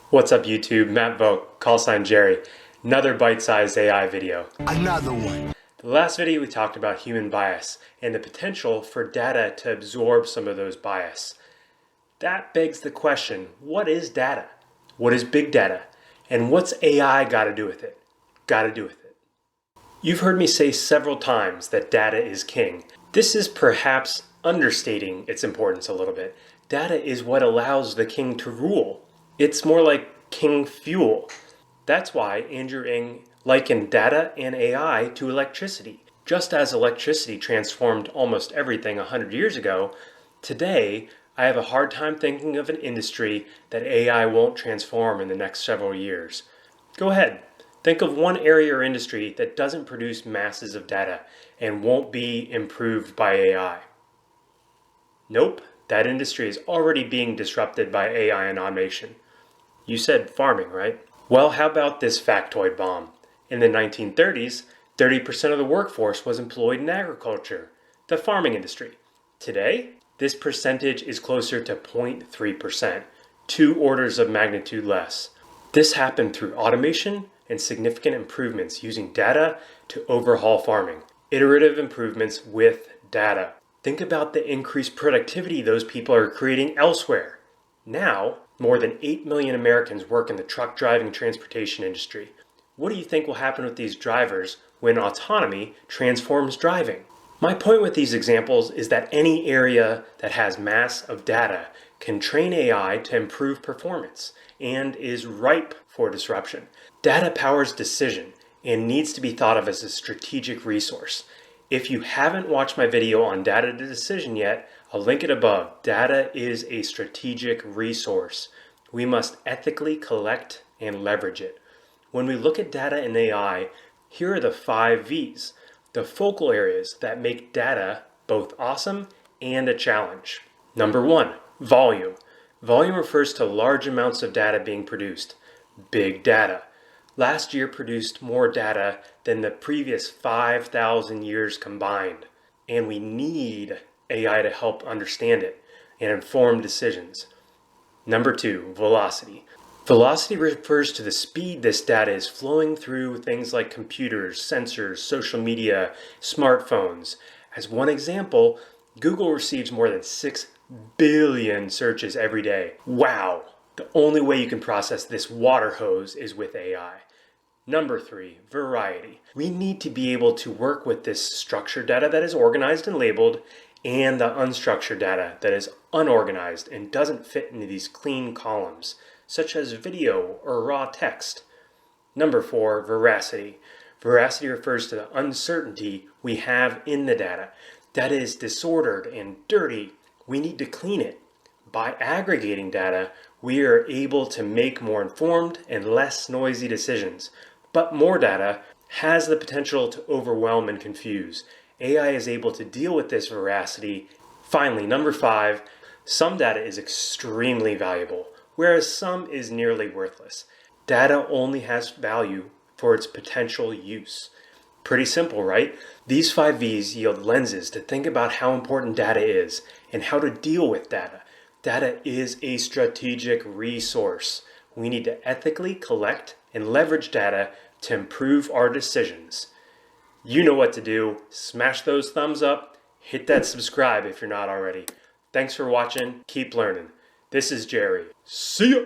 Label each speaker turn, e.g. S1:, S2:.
S1: What's up YouTube? Matt Vogt, call sign Jerry. Another bite-sized AI video.
S2: Another one.
S1: The last video we talked about human bias and the potential for data to absorb some of those bias. That begs the question, what is data? What is big data? And what's AI got to do with it? You've heard me say several times that data is king. This is perhaps understating its importance a little bit. Data is what allows the king to rule. It's more like king fuel. That's why Andrew Ng likened data and AI to electricity. Just as electricity transformed almost everything 100 years ago, today I have a hard time thinking of an industry that AI won't transform in the next several years. Go ahead, think of one area or industry that doesn't produce masses of data and won't be improved by AI. Nope, that industry is already being disrupted by AI and automation. You said farming, right? Well, how about this factoid bomb? In the 1930s, 30% of the workforce was employed in agriculture, the farming industry. Today, this percentage is closer to 0.3%, 2 orders of magnitude less. This happened through automation and significant improvements using data to overhaul farming. Iterative improvements with data. Think about the increased productivity those people are creating elsewhere. Now, more than 8 million Americans work in the truck driving transportation industry. What do you think will happen with these drivers when autonomy transforms driving? My point with these examples is that any area that has mass of data can train AI to improve performance and is ripe for disruption. Data powers decision and needs to be thought of as a strategic resource. If you haven't watched my video on data to decision yet, I'll link it above. Data is a strategic resource. We must ethically collect and leverage it. When we look at data and AI, here are the 5 V's, the focal areas that make data both awesome and a challenge. Number 1, volume. Volume refers to large amounts of data being produced. Big data. Last year produced more data than the previous 5,000 years combined. And we need AI to help understand it and inform decisions. Number 2, velocity. Velocity refers to the speed this data is flowing through things like computers, sensors, social media, smartphones. As one example, Google receives more than 6 billion searches every day. Wow! The only way you can process this water hose is with AI. Number 3, variety. We need to be able to work with this structured data that is organized and labeled and the unstructured data that is unorganized and doesn't fit into these clean columns, such as video or raw text. Number 4, veracity. Veracity refers to the uncertainty we have in the data. Data is disordered and dirty. We need to clean it. By aggregating data, we are able to make more informed and less noisy decisions. But more data has the potential to overwhelm and confuse. AI is able to deal with this veracity. Finally, number 5, some data is extremely valuable, whereas some is nearly worthless. Data only has value for its potential use. Pretty simple, right? These 5 V's yield lenses to think about how important data is and how to deal with data. Data is a strategic resource. We need to ethically collect and leverage data to improve our decisions. You know what to do. Smash those thumbs up. Hit that subscribe if you're not already. Thanks for watching. Keep learning. This is Jerry. See ya!